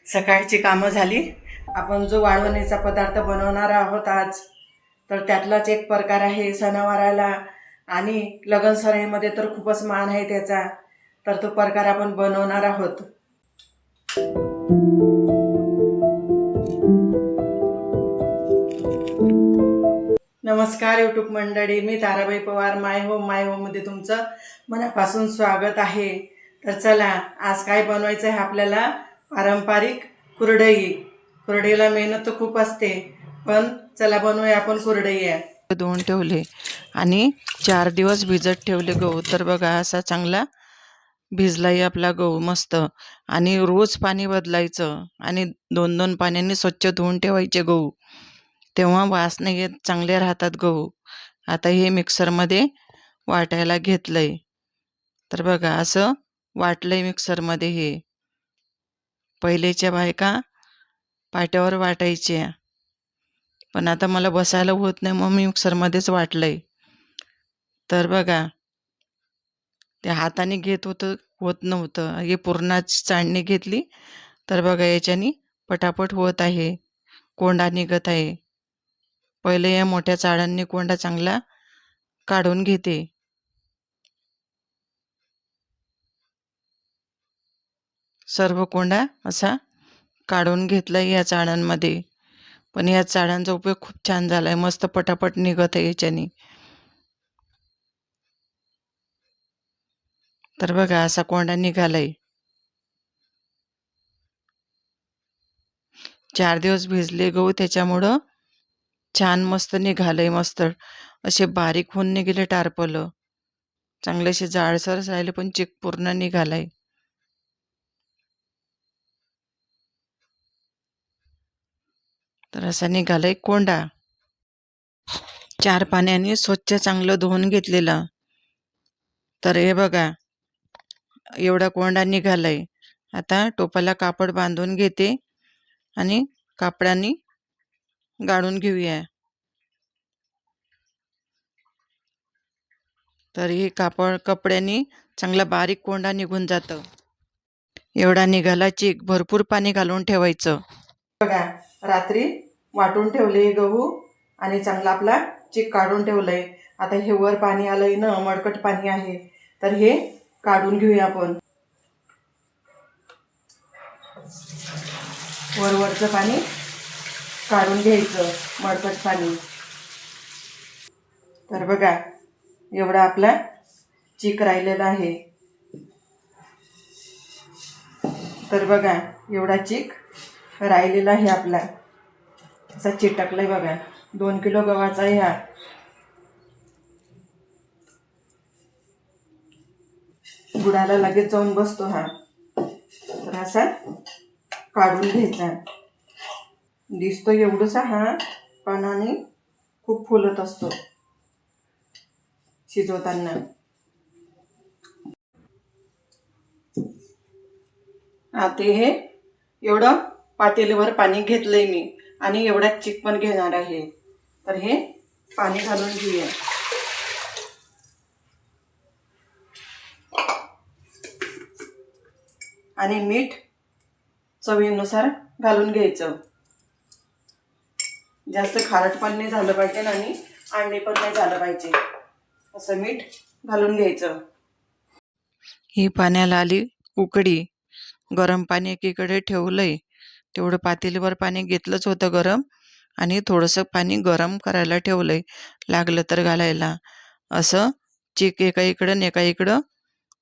सकाळची कामं झाली. आपण जो वाळवणीचा पदार्थ बनवणार आहोत आज, तर त्यातलाच एक प्रकार आहे. सणावाराला आणि लगनसराईमध्ये तर खूपच मान आहे त्याचा, तर तो प्रकार आपण बनवणार आहोत. नमस्कार यूट्यूब मंडळी, मी ताराबाई पवार. माय होम मध्ये तुमचं मनापासून स्वागत आहे. तर चला, आज काय बनवायचं आहे आपल्याला? पारंपरिक कुरडई. कुरडईला मेहनत तर खूप असते, पण चला बनवूया आपण कुरडई. धुवून ठेवले आणि 4 दिवस भिजत ठेवले गहू. तर बघा, असा चांगला भिजलाही आपला गहू मस्त. आणि रोज पाणी बदलायचं आणि 2-2 पाण्याने स्वच्छ धुवून ठेवायचे गहू, तेव्हा वास नाही येत, चांगले राहतात गहू. आता हे मिक्सरमध्ये वाटायला घेतलंय. तर बघा, असं वाटलंय मिक्सरमध्ये. हे पहिलेच्या बायका पाट्यावर वाटायच्या, पण आता मला बसायला होत नाही, मग मी मिक्सरमध्येच वाटलंय. तर बघा, ते हाताने घेत होत नव्हतं. हे पुरणाची चाळणी घेतली, तर बघा याच्याने पटापट होत आहे, कोंडा निघत आहे. पहिले या मोठ्या चाळणीने कोंडा चांगला काढून घेते. सर्व कोंडा असा काढून घेतला या चाळणमध्ये. पण या चाळणचा उपयोग खूप छान झालाय, मस्त पटापट निघत आहे याच्याने. तर बघा, असा कोंडा निघालाय. 4 दिवस भिजले गहू, त्याच्यामुळं छान मस्त निघालंय. मस्त असे बारीक होऊन निघाले टारपलं, चांगले असे जाडसर राहिले, पण चिक पूर्ण निघालाय. तर असा निघालाय कोंडा. 4 पाण्याने स्वच्छ चांगलं धुवून घेतलेलं. तर हे बघा, एवढा कोंडा निघालाय. आता टोपाला कापड बांधून घेते आणि कापडाने गाळून घेऊया. तर हे कपड्याने चांगला बारीक कोंडा निघून जातं. एवढा निघाला चिक. भरपूर पाणी घालून ठेवायचं. बघा, रात्री वाटून ठेवले गहू आणि चांगला आपला चिक काढून ठेवलंय. आता हे वर पाणी आलंय ना, मळकट पाणी आहे, तर हे काढून घेऊया आपण. वरचं पाणी काढून घ्यायचं, मळकट पाणी. तर बघा, एवढा आपला चिक राहिलेला आहे. तर बघा, एवढा चिक राहिलेला आहे आपला. असा चिटकलाय बघा. 2 किलो गव्हाचा आहे हा. गुडाला लगेच जाऊन बसतो हा. तर असा काढून घ्यायचा. दिसतो एवढंसा हा, पण आणि खूप फुलत असतो शिजवताना. आता हे एवढं पातेलीवर पाणी घेतलंय मी आणि एवढा चिक पण घेणार आहे. तर हे पाणी घालून घेऊया आणि मीठ चवीनुसार घालून घ्यायचं. जास्त खारट पण नाही झालं पाहिजे आणि आंबे पण नाही झालं पाहिजे, असं मीठ घालून घ्यायचं. ही पाण्याला आली उकडी. गरम पाणी एकीकडे ठेवलंय. तेवढं पातेलीवर पाणी घेतलंच होतं गरम, आणि थोडंसं पाणी गरम करायला ठेवलंय, लागलं तर घालायला. असं चिक एका इकडं एका इकडं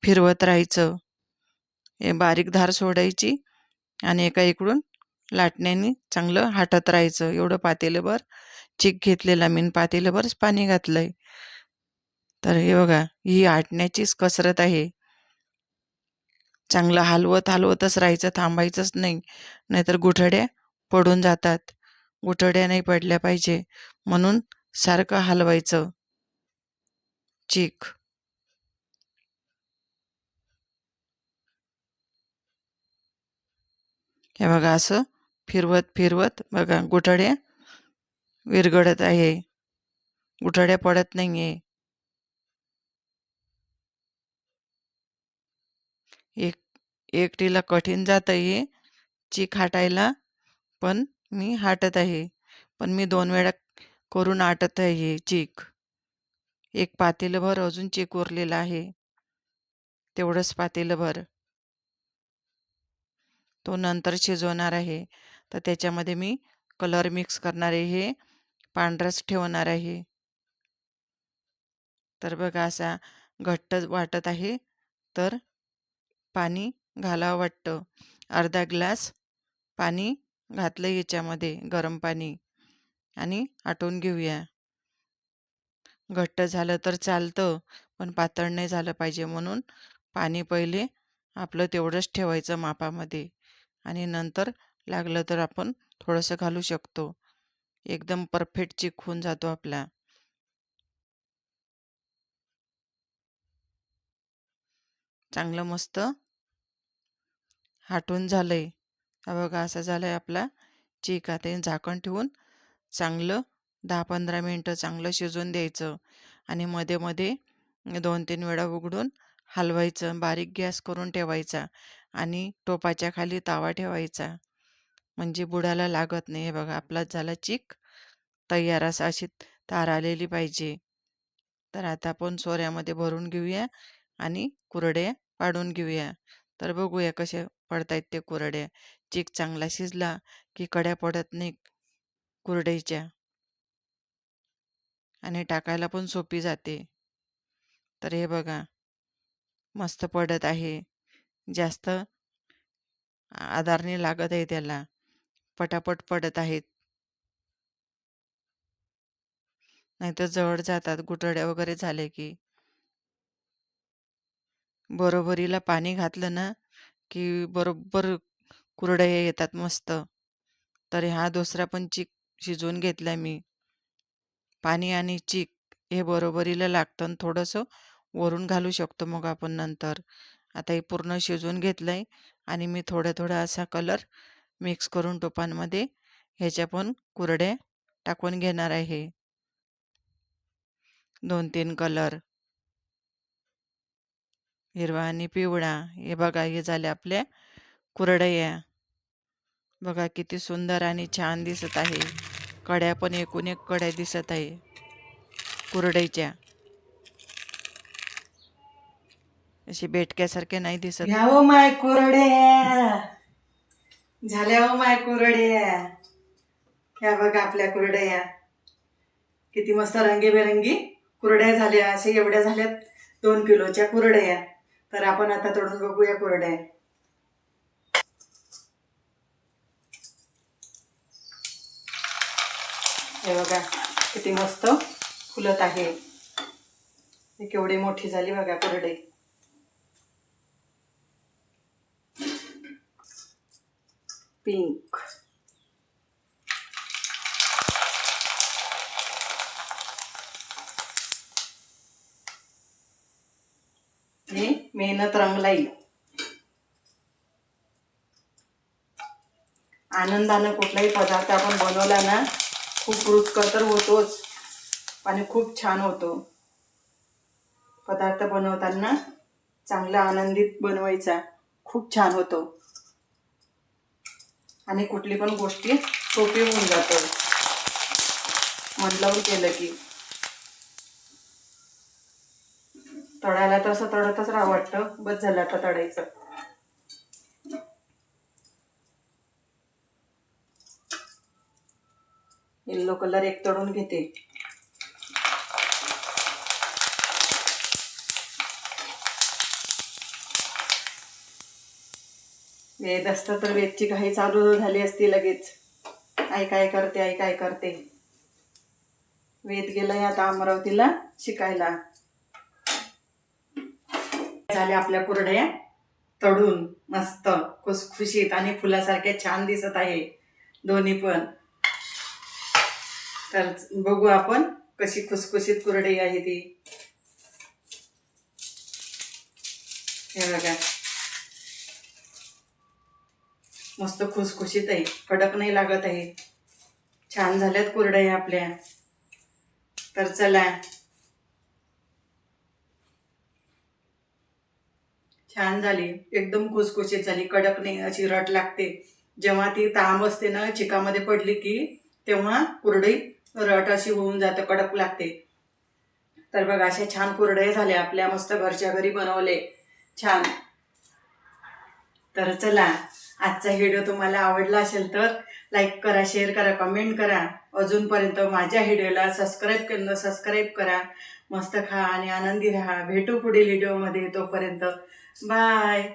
फिरवत राहायचं. हे बारीक धार सोडायची आणि एका इकडून लाटण्याने चांगलं हाटत राहायचं. एवढं पातेलभर चिक घेतलेला मी, पातेलभरच पाणी घातलंय. तर हे बघा, ही आटण्याचीच कसरत आहे. चांगलं हलवतच राहायचं, थांबायचंच नाही, नाहीतर गुठळ्या पडून जातात. गुठळ्या नाही पडल्या पाहिजे, म्हणून सारखं हलवायचं चिक. हे बघा, असं फिरवत बघा गुठळ्या विरघळत आहे. गुठळ्या पडत नाहीये. एकटीला कठीण जात आहे चीक हाटायला, पण मी हाटत आहे. पण मी 2 वेळा करून आटत आहे चीक. एक पातेलभर अजून चीक उरलेला आहे, तेवढंच पातेलभर. तो नंतर शिजवणार आहे. तर त्याच्यामध्ये मी कलर मिक्स करणार आहे, हे पांढरच ठेवणार आहे. तर बघा असा घट्ट वाटत आहे, तर पाणी घालावं वाटतं. अर्धा ग्लास पाणी घातलं याच्यामध्ये, गरम पाणी, आणि आटवून घेऊया. घट्ट झालं तर चालतं, पण पातळ नाही झालं पाहिजे, म्हणून पाणी पहिले आपलं तेवढंच ठेवायचं मापामध्ये, आणि नंतर लागलं तर आपण थोडंसं घालू शकतो. एकदम परफेक्ट चीक होऊन जातो आपला. चांगलं मस्त हाटून झालंय. हा बघा असा झालाय आपला चीक. आता हे झाकण ठेवून चांगलं 10-15 मिनटं चांगलं शिजवून द्यायचं, आणि मध्ये मध्ये 2-3 वेळा उघडून हलवायचं. बारीक गॅस करून ठेवायचा, आणि टोपाच्या खाली तवा ठेवायचा, म्हणजे बुडाला लागत नाही. हे बघा आपला झाला चीक तयार. अशी तार आलेली पाहिजे. तर आता आपण सोऱ्यामध्ये भरून घेऊया आणि कुरड्या पाडून घेऊया. तर बघूया कसे पडतायत ते कुरड्या. चीक चांगला शिजला की कड्या पडत नाही कुरडईच्या, आणि टाकायला पण सोपी जाते. तर हे बघा मस्त पडत आहे. जास्त आधार नाही लागत आहे त्याला, पटापट पडत आहेत. नाहीतर जवळ जातात गुठळ्या वगैरे झाले की. बरोबरीला पाणी घातलं ना की बरोबर कुरडया येतात मस्त. तर हा दुसरा पण चीक शिजवून घेतला मी. पाणी आणि चीक हे बरोबरीला लागतं, आणि थोडंसं वरून घालू शकतो मग आपण नंतर. आता हे पूर्ण शिजवून घेतलंय, आणि मी थोडा थोडा असा कलर मिक्स करून टोपांमध्ये ह्याच्या पण कुरड्या टाकून घेणार आहे. 2-3 कलर, हिरवा आणि पिवळा. हे बघा, हे झाले आपल्या कुरडया. बघा किती सुंदर आणि छान दिसत आहे. कड्या पण एकूण एक कड्या दिसत आहे कुरडईच्या. अशी बेटक्यासारखे नाही दिसत. घ्या हो माय कुरड्या, झाल्या हो माय कुरड्या. ह्या बघा आपल्या कुरड्या किती मस्त रंगीबेरंगी कुरड्या झाल्या. असे एवढ्या झाल्यात 2 किलोच्या कुरड्या. तर आपण आता तोडून बघूया कुरड्या. हे बघा किती मस्त फुलत आहे. हे केवढी मोठी झाली बघा कुरडई. पिंक, हे मेहनत रंगलाई. आनंदानं कुठलाही पदार्थ आपण बनवला ना, खूप रुचकर तर होतोच, आणि खूप छान होतो. पदार्थ बनवताना चांगला आनंदित बनवायचा, खूप छान होतो, आणि कुठली पण गोष्टी सोपी होऊन जातं मन लावून केलं की. तळायला तसं तळतच राहावं वाटतं. बस झालं आता तळायचं. येल्लो कलर एक तळून घेते. वेद असतं तर वेदची घाई चालू झाली असती लगेच. आई काय करते, आई काय करते. वेद गेलाय आता अमरावतीला शिकायला. झाल्या आपल्या कुरड्या तळून मस्त खुसखुशीत आणि फुलासारख्या छान दिसत आहे दोन्ही पण. तर बघू आपण कशी खुसखुशीत कुरडई आहे ती. हे बघा मस्त खुसखुशीत आहे, कडक नाही लागत आहे. छान झाल्यात कुरडया आपल्या. तर चला, छान झाली, एकदम खुसखुशीत झाली, कडक नाही, अशी रट लागते. जेव्हा ती ताम असते ना चिकामध्ये पडली की तेव्हा कुरडई रट अशी होऊन जाते, कडक लागते. तर बघा अशा छान कुरडया झाल्या आपल्या, मस्त घरच्या घरी बनवले छान. तर चला, आजचा व्हिडिओ तुम्हाला आवडला असेल तर लाईक करा, शेअर करा, कमेंट करा. अजूनपर्यंत माझ्या व्हिडिओला सबस्क्राईब करा. मस्त खा आणि आनंदी राहा. भेटू पुढील व्हिडिओमध्ये, तोपर्यंत बाय.